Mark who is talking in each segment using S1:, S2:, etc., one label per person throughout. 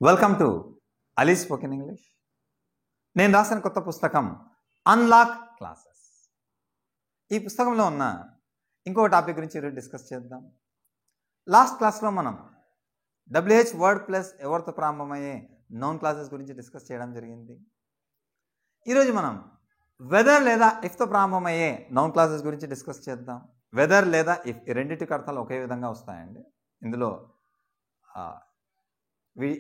S1: Welcome to Ali spoken English. నేను రాసిన కొత్త పుస్తకం అన్లాక్ క్లాసెస్. ఈ పుస్తకంలో ఉన్న ఇంకో టాపిక్ గురించి ఈరోజు డిస్కస్ చేద్దాం. లాస్ట్ క్లాస్లో మనం WH వర్డ్ ప్లస్ ఎవరితో ప్రారంభమయ్యే నౌన్ క్లాసెస్ గురించి డిస్కస్ చేయడం జరిగింది. ఈరోజు మనం వెదర్ లేదా ఇఫ్తో ప్రారంభమయ్యే నౌన్ క్లాసెస్ గురించి డిస్కస్ చేద్దాం. వెదర్ లేదా ఇఫ్ ఈ రెండింటికి అర్థాలు ఒకే విధంగా వస్తాయండి. ఇందులో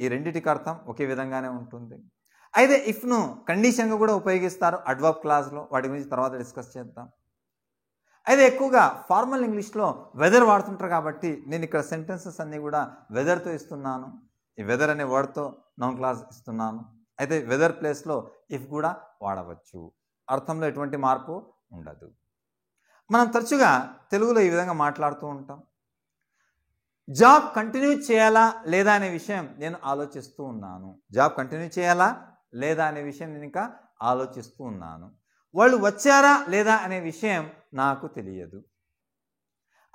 S1: ఈ రెండింటికి అర్థం ఒకే విధంగానే ఉంటుంది. అయితే ఇఫ్ను కండిషన్గా కూడా ఉపయోగిస్తారు అడ్వర్బ్ క్లాస్లో. వాటి గురించి తర్వాత డిస్కస్ చేద్దాం. అయితే ఎక్కువగా ఫార్మల్ ఇంగ్లీష్లో వెదర్ వాడుతుంటారు కాబట్టి నేను ఇక్కడ సెంటెన్సెస్ అన్నీ కూడా వెదర్తో ఇస్తున్నాను. ఈ వెదర్ అనే వర్డ్తో నౌన్ క్లాస్ ఇస్తున్నాను. అయితే వెదర్ ప్లేస్లో ఇఫ్ కూడా వాడవచ్చు. అర్థంలో ఎటువంటి మార్పు ఉండదు. మనం తరచుగా తెలుగులో ఈ విధంగా మాట్లాడుతూ ఉంటాం. జాబ్ కంటిన్యూ చేయాలా లేదా అనే విషయం నేను ఆలోచిస్తూ ఉన్నాను. జాబ్ కంటిన్యూ చేయాలా లేదా అనే విషయం నేను ఇంకా ఆలోచిస్తూ ఉన్నాను. వాళ్ళు వచ్చారా లేదా అనే విషయం నాకు తెలియదు.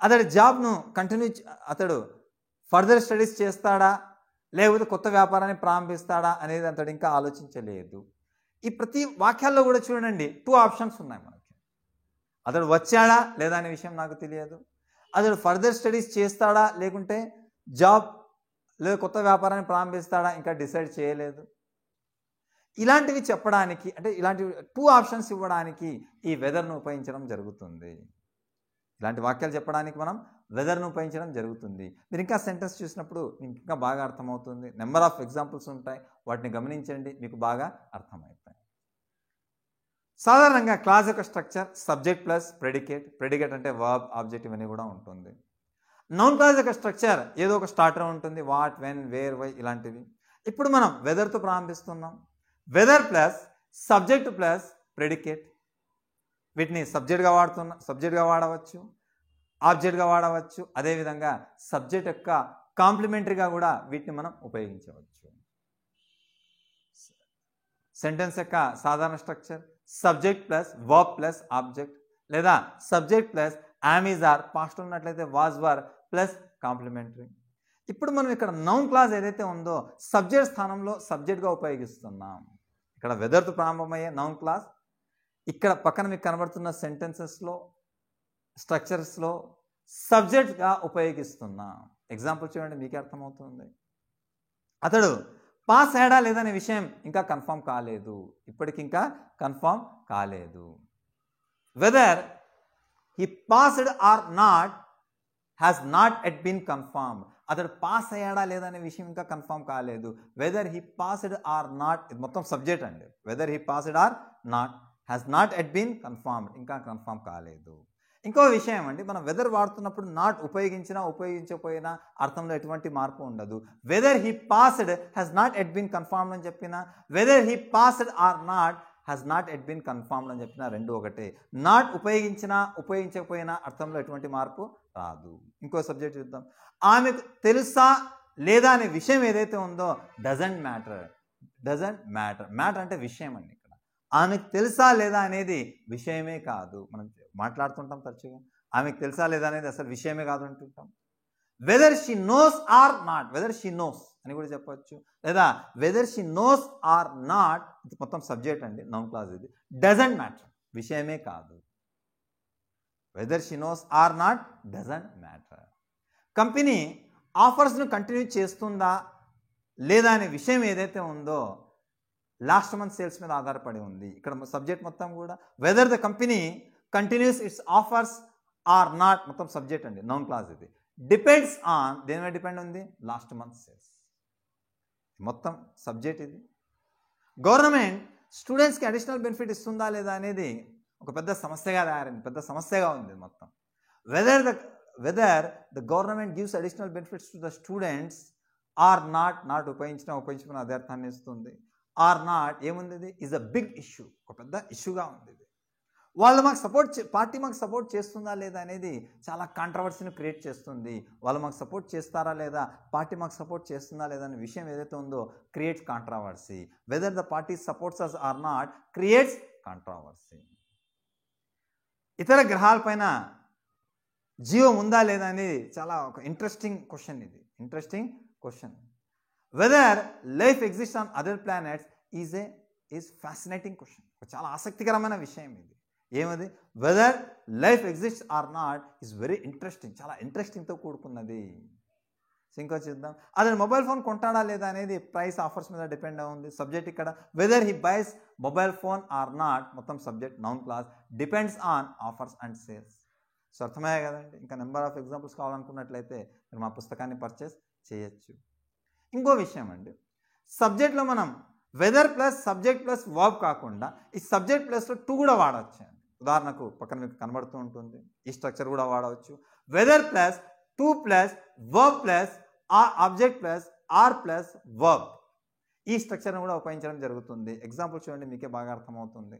S1: అతడు జాబ్ను అతడు ఫర్దర్ స్టడీస్ చేస్తాడా లేకపోతే కొత్త వ్యాపారాన్ని ప్రారంభిస్తాడా అనేది అతడు ఇంకా ఆలోచించలేదు. ఈ ప్రతి వాక్యాల్లో కూడా చూడండి 2 ఆప్షన్స్ ఉన్నాయి మనకి. అతడు వచ్చాడా లేదా అనే విషయం నాకు తెలియదు. అతడు ఫర్దర్ స్టడీస్ చేస్తాడా లేకుంటే జాబ్ లేదా కొత్త వ్యాపారాన్ని ప్రారంభిస్తాడా ఇంకా డిసైడ్ చేయలేదు. ఇలాంటివి చెప్పడానికి అంటే ఇలాంటివి 2 ఆప్షన్స్ ఇవ్వడానికి ఈ వెదర్ను ఉపయోగించడం జరుగుతుంది. ఇలాంటి వాక్యాలు చెప్పడానికి మనం వెదర్ను ఉపయోగించడం జరుగుతుంది. మీరు ఇంకా సెంటెన్స్ చూసినప్పుడు మీకు ఇంకా బాగా అర్థమవుతుంది. నెంబర్ ఆఫ్ ఎగ్జాంపుల్స్ ఉంటాయి, వాటిని గమనించండి, మీకు బాగా అర్థమవుతాయి. సాధారణంగా క్లాస్ యొక్క structure subject plus predicate. Predicate అంటే వర్బ్, ఆబ్జెక్ట్ ఇవన్నీ కూడా ఉంటుంది. నౌన్ క్లాస్ యొక్క స్ట్రక్చర్ ఏదో ఒక స్టార్టర్ ఉంటుంది, వాట్, వెన్, వేర్, వై ఇలాంటివి. ఇప్పుడు మనం వెదర్తో ప్రారంభిస్తున్నాం. Whether plus subject plus predicate. వీటిని సబ్జెక్ట్గా వాడవచ్చు, ఆబ్జెక్ట్గా వాడవచ్చు. అదేవిధంగా సబ్జెక్ట్ యొక్క కాంప్లిమెంటరీగా కూడా వీటిని మనం ఉపయోగించవచ్చు. సెంటెన్స్ యొక్క సాధారణ structure subject plus verb plus object, లేదా subject plus am is are, past ఉన్నట్లయితే వాజ్ వర్ ప్లస్ కాంప్లిమెంటరీ. ఇప్పుడు మనం ఇక్కడ నౌన్ క్లాస్ ఏదైతే ఉందో సబ్జెక్ట్ స్థానంలో సబ్జెక్ట్గా ఉపయోగిస్తున్నాం. ఇక్కడ వెదర్తో ప్రారంభమయ్యే నౌన్ క్లాస్ ఇక్కడ పక్కన మీకు కనబడుతున్న సెంటెన్సెస్లో స్ట్రక్చర్స్లో సబ్జెక్ట్గా ఉపయోగిస్తున్నాం. ఎగ్జాంపుల్ చూడండి, మీకే అర్థమవుతుంది. అతడు పాస్ అయ్యాడా లేదా అనే విషయం ఇంకా కన్ఫర్మ్ కాలేదు. ఇప్పటికి ఇంకా కన్ఫర్మ్ కాలేదు. Whether he passed or not has not yet been confirmed. అతడు పాస్ అయ్యాడా లేదా అనే విషయం ఇంకా కన్ఫర్మ్ కాలేదు. Whether he passed or not, ఇది మొత్తం సబ్జెక్ట్ అండి. Whether he passed or not has not yet been confirmed, ఇంకా కన్ఫర్మ్ కాలేదు. ఇంకో విషయం అండి, మనం వెదర్ వాడుతున్నప్పుడు నాట్ ఉపయోగించినా ఉపయోగించకపోయినా అర్థంలో ఎటువంటి మార్పు ఉండదు. Whether he passed has not yet been confirmed అని చెప్పినా, whether he passed or not has not yet been confirmed అని చెప్పినా రెండు ఒకటే. నాట్ ఉపయోగించినా ఉపయోగించకపోయినా అర్థంలో ఎటువంటి మార్పు రాదు. ఇంకో సబ్జెక్ట్ చూద్దాం. ఆమెకు తెలుసా లేదా అనే విషయం ఏదైతే ఉందో doesn't matter. Doesn't matter, matter అంటే విషయం అండి. ఇక్కడ ఆమెకు తెలుసా లేదా అనేది విషయమే కాదు. మనం మాట్లాడుతుంటాం తరచుగా, ఆమెకు తెలుసా లేదా అనేది అసలు విషయమే కాదు అంటుంటాం. Whether she knows or not, whether she knows అని కూడా చెప్పవచ్చు, లేదా whether she knows or not, ఇది మొత్తం సబ్జెక్ట్ అండి, నౌన్ క్లాస్ ఇది. డజంట్ మ్యాటర్, విషయమే కాదు. Whether she knows or not doesn't matter. Company ఆఫర్స్ను కంటిన్యూ చేస్తుందా లేదా అనే విషయం ఏదైతే ఉందో లాస్ట్ మంత్ సేల్స్ మీద ఆధారపడి ఉంది. ఇక్కడ సబ్జెక్ట్ మొత్తం కూడా whether the company continues its offers or not, మొత్తం సబ్జెక్ట్ అండి, నౌన్ క్లాస్ ఇది. డిపెండ్స్ ఆన్, దేని మీద డిపెండ్ ఉంది, లాస్ట్ మంత్ సేల్స్, మొత్తం సబ్జెక్ట్ ఇది. గవర్నమెంట్ స్టూడెంట్స్కి అడిషనల్ బెనిఫిట్ ఇస్తుందా లేదా అనేది ఒక పెద్ద సమస్యగా తయారైంది, పెద్ద సమస్యగా ఉంది మొత్తం. Whether the government gives additional benefits to the students or not, not ఉపయోగించుకున్న అదే అర్థాన్ని ఇస్తుంది. ఆర్ నాట్ ఏముంది, ఇది ఈజ్ అ బిగ్ ఇష్యూ, ఒక పెద్ద ఇష్యూగా ఉంది ఇది. వాళ్ళు మాకు పార్టీ మాకు సపోర్ట్ చేస్తుందా లేదా అనేది చాలా కాంట్రవర్సీని క్రియేట్ చేస్తుంది. వాళ్ళు మాకు సపోర్ట్ చేస్తారా లేదా, పార్టీ మాకు సపోర్ట్ చేస్తుందా లేదా అనే విషయం ఏదైతే ఉందో creates controversy. Whether the party supports us or not creates controversy. ఇతర గ్రహాలపైన జీవం ఉందా లేదా అనేది చాలా ఒక ఇంట్రెస్టింగ్ క్వశ్చన్ ఇది, interesting question. Whether life exist on other planets is fascinating question. చాలా ఆసక్తికరమైన విషయం ఇది. ఏమది? Whether life exist or not is very interesting, చాలా ఇంట్రెస్టింగ్తో కూడుకున్నది. ఇంకో చూద్దాం. అతను మొబైల్ ఫోన్ కొంటాడా లేదా అనేది ప్రైస్ ఆఫర్స్ మీద డిపెండ్ అవుతుంది. సబ్జెక్ట్ ఇక్కడ whether he buys mobile phone or not, మొత్తం subject noun clause, depends on offers and sales. So అర్థమయ్యే కదండి. ఇంకా నెంబర్ ఆఫ్ ఎగ్జాంపుల్స్ కావాలనుకున్నట్లయితే మీరు మా పుస్తకాన్ని పర్చేస్ చేయొచ్చు. ఇంకో విషయం అండి, సబ్జెక్ట్లో మనం whether plus subject plus verb కాకుండా ఈ సబ్జెక్ట్ ప్లస్లో టు కూడా వాడవచ్చు అండి. ఉదాహరణకు పక్కన మీకు కనబడుతూ ఉంటుంది, ఈ స్ట్రక్చర్ కూడా వాడవచ్చు. Whether plus to plus verb plus object plus or plus verb, ఈ స్ట్రక్చర్ని కూడా ఉపయోగించడం జరుగుతుంది. ఎగ్జాంపుల్ చూడండి, మీకే బాగా అర్థమవుతుంది.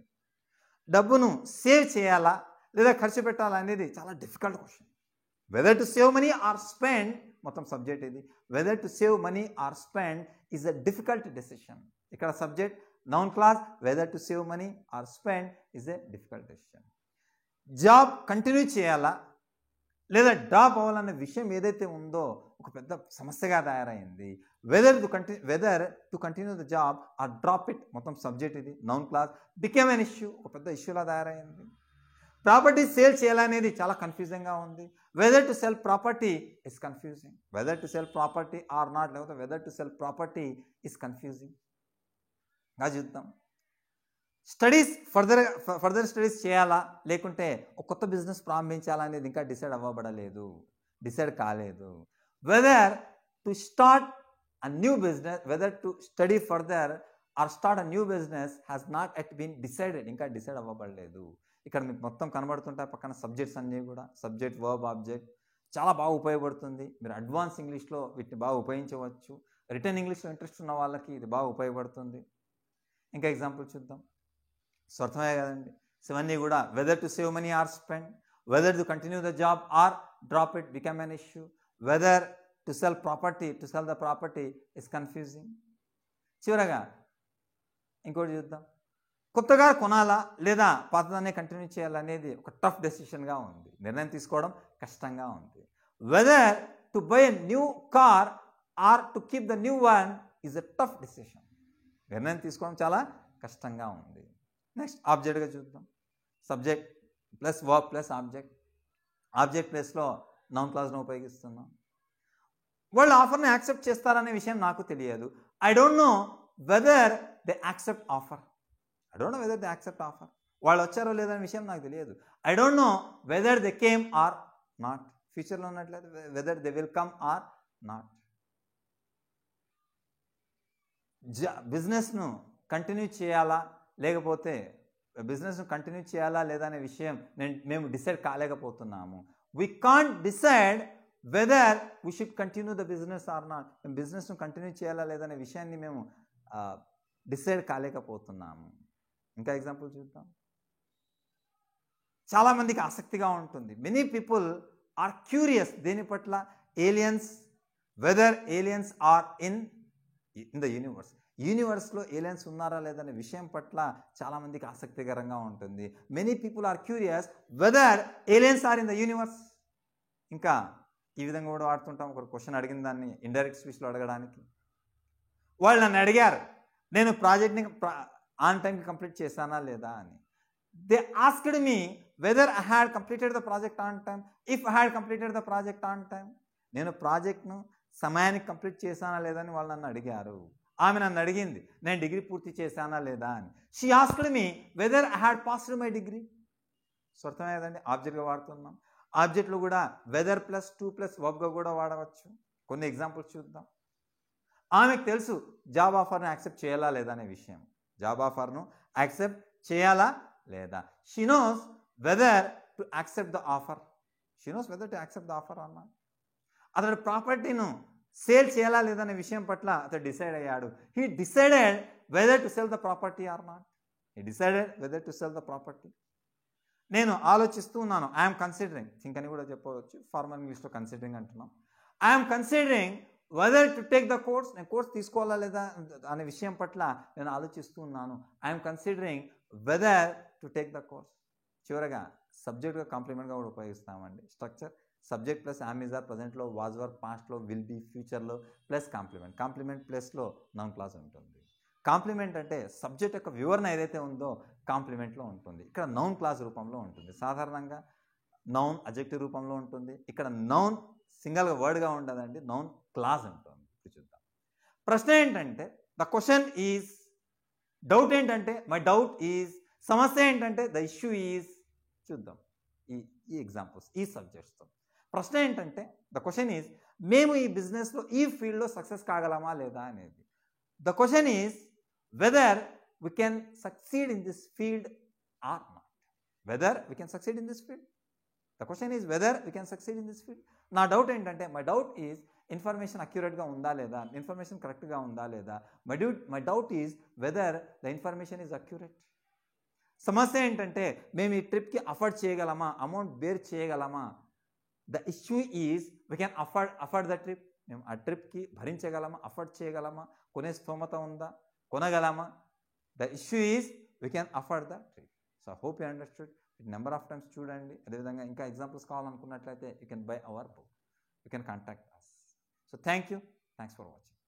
S1: డబ్బును సేవ్ చేయాలా లేదా ఖర్చు పెట్టాలా అనేది చాలా difficult question. Whether to save money or spend, మొత్తం సబ్జెక్ట్ ఇది. Whether to save money or spend is a difficult decision. ఇక్కడ subject noun clause, whether to save money or spend is a difficult decision. Job continue చేయాలా లేదా drop అవ్వాలనే విషయం ఏదైతే ఉందో ఒక పెద్ద సమస్యగా తయారైంది. Whether to continue the job or drop it, మొత్తం సబ్జెక్ట్ ఇది. Noun clause, became an issue, ఒక పెద్ద ఇష్యూలా తయారైంది. ప్రాపర్టీ సేల్ చేయాలనేది చాలా కన్ఫ్యూజింగ్గా ఉంది. Whether to sell property is confusing. Whether to sell property or not, లేకపోతే whether to sell property is confusing. చూద్దాం. స్టడీస్ ఫర్దర్ స్టడీస్ చేయాలా లేకుంటే ఒక కొత్త బిజినెస్ ప్రారంభించాలా అనేది ఇంకా డిసైడ్ కాలేదు. Whether to start a new business, whether to study further or start a new business has not yet been decided, ఇంకా decide అవ్వబడలేదు. ఇక్కడ మీకు మొత్తం కనబడుతుంటాయి పక్కన సబ్జెక్ట్స్ అన్నీ కూడా. సబ్జెక్ట్, వర్బ్, ఆబ్జెక్ట్ చాలా బాగా ఉపయోగపడుతుంది. మీరు అడ్వాన్స్ ఇంగ్లీష్లో వీటిని బాగా ఉపయోగించవచ్చు. రిటర్న్ ఇంగ్లీష్లో ఇంట్రెస్ట్ ఉన్న వాళ్ళకి ఇది బాగా ఉపయోగపడుతుంది. ఇంకా ఎగ్జాంపుల్ చూద్దాం. సో అర్థమయ్యే కదండి. సో ఇవన్నీ కూడా weather to save money or spend, whether to continue the job or drop it, become an issue, weather to cell the property is confusing. చివరగా ఇంకోటి చూద్దాం. కొత్తగా కొనాలా లేదా పాతదాన్ని కంటిన్యూ చేయాలనేది ఒక టఫ్ డెసిషన్గా ఉంది. నిర్ణయం తీసుకోవడం కష్టంగా ఉంది. Whether to buy a new car or to keep the new one is a tough decision. నిర్ణయం తీసుకోవడం చాలా కష్టంగా ఉంది. నెక్స్ట్ ఆబ్జెక్ట్గా చూద్దాం. Subject plus verb plus object ప్లేస్లో నౌన్ క్లాస్ను ఉపయోగిస్తున్నాం. వాళ్ళు ఆఫర్ని యాక్సెప్ట్ చేస్తారనే విషయం నాకు తెలియదు. I don't know whether they accept offer. వాళ్ళు వచ్చారో లేదనే విషయం నాకు తెలియదు. I don't know whether they came or not. ఫ్యూచర్లో ఉన్నట్లయితే whether they will come or not. బిజినెస్ను కంటిన్యూ చేయాలా లేదా అనే విషయం మేము డిసైడ్ కాలేకపోతున్నాము. We can't decide whether we should continue the business or not. మేము బిజినెస్ను కంటిన్యూ చేయాలా లేదనే విషయాన్ని మేము డిసైడ్ కాలేకపోతున్నాము. ఇంకా ఎగ్జాంపుల్ చూద్దాం. చాలామందికి ఆసక్తిగా ఉంటుంది. మెనీ పీపుల్ ఆర్ క్యూరియస్ దేని పట్ల? Aliens, whether aliens are in the యూనివర్స్లో ఏలియన్స్ ఉన్నారా లేదనే విషయం పట్ల చాలామందికి ఆసక్తికరంగా ఉంటుంది. Many people are curious whether aliens are in the universe. ఇంకా ఈ విధంగా కూడా వాడుతుంటాం. ఒక క్వశ్చన్ అడిగిన దాన్ని ఇండైరెక్ట్ స్పీచ్లో అడగడానికి. వాళ్ళు నన్ను అడిగారు, నేను ప్రాజెక్ట్ని ఆన్ టైంకి కంప్లీట్ చేశానా లేదా అని. They asked me whether I had completed the project on time. If I had completed the project on time, నేను ప్రాజెక్ట్ను సమయానికి కంప్లీట్ చేశానా లేదా అని వాళ్ళు నన్ను అడిగారు. ఆమె నన్ను అడిగింది నేను డిగ్రీ పూర్తి చేశానా లేదా అని. She asked me whether I had passed my degree. So అర్థమయ్యేదండి. ఆబ్జెక్ట్గా వాడుతున్నాం. ఆబ్జెక్ట్లో కూడా వెదర్ ప్లస్ టు ప్లస్ వర్బ్గా కూడా వాడవచ్చు. కొన్ని ఎగ్జాంపుల్స్ చూద్దాం. ఆమెకు తెలుసు జాబ్ ఆఫర్ను యాక్సెప్ట్ చేయాలా లేదా అనే విషయం. జాబ్ ఆఫర్ను యాక్సెప్ట్ చేయాలా లేదా. She knows whether to accept the offer. అన్నా అతడు ప్రాపర్టీను సేల్ చేయాలా లేదనే విషయం పట్ల అతడు డిసైడ్ అయ్యాడు. He decided weather to cell the property or not. నేను ఆలోచిస్తూ ఉన్నాను. ఐఎమ్ కన్సిడరింగ్, థింక్ అని కూడా చెప్పవచ్చు. ఫార్మల్ ఇంగ్లీష్లో కన్సిడరింగ్ అంటున్నాం. I'm considering whether to take the course. నేను కోర్స్ తీసుకోవాలా లేదా అనే విషయం పట్ల నేను ఆలోచిస్తూ ఉన్నాను. I'm considering whether to take the course. చివరగా సబ్జెక్ట్గా కాంప్లిమెంట్గా కూడా ఉపయోగిస్తామండి. Structure subject plus am is are ప్రజెంట్లో, వాజ్ వర్ పాస్ట్లో, విల్ బీ ఫ్యూచర్లో, ప్లస్ కాంప్లిమెంట్. కాంప్లిమెంట్ ప్లస్లో నౌన్ క్లాజ్ ఉంటుంది. కాంప్లిమెంట్ అంటే సబ్జెక్ట్ యొక్క వివరణ ఏదైతే ఉందో కాంప్లిమెంట్లో ఉంటుంది. ఇక్కడ నౌన్ క్లాజ్ రూపంలో ఉంటుంది. సాధారణంగా నౌన్ అడ్జెక్టివ్ రూపంలో ఉంటుంది. ఇక్కడ నౌన్ సింగిల్గా వర్డ్గా ఉండదండి, నౌన్ క్లాజ్ ఉంటుంది. చూద్దాం. ప్రశ్న ఏంటంటే ద క్వశ్చన్ ఈజ్, డౌట్ ఏంటంటే మై డౌట్ ఈజ్, సమస్య ఏంటంటే ద ఇష్యూ ఈజ్. చూద్దాం ఈ ఎగ్జాంపుల్స్, ఈ సబ్జెక్ట్స్తో. ప్రశ్న ఏంటంటే ద క్వశ్చన్ ఈజ్, మేము ఈ బిజినెస్లో ఈ ఫీల్డ్లో సక్సెస్ కాగలమా లేదా అనేది. The question is whether we can succeed in this field or not. Whether we can succeed in this field. The question is whether we can succeed in this field. నా doubt ఏంటంటే my doubt is information అక్యురేట్గా ఉందా లేదా, information కరెక్ట్గా ఉందా లేదా. My doubt is whether the information is accurate. సమస్య ఏంటంటే మేము ఈ ట్రిప్కి అఫోర్డ్ చేయగలమా, అమౌంట్ బేర్ చేయగలమా. The issue is we can afford the trip. మేము ఆ ట్రిప్కి భరించగలమా, అఫోర్డ్ చేయగలమా, కొనే స్తోమత ఉందా, కొనగలమా. The issue is we can afford the trip. So hope you understood. Number of times చూడండి. అదేవిధంగా ఇంకా ఎగ్జాంపుల్స్ కావాలనుకున్నట్లయితే you can buy our book, you can contact us. So thank you. Thanks for watching.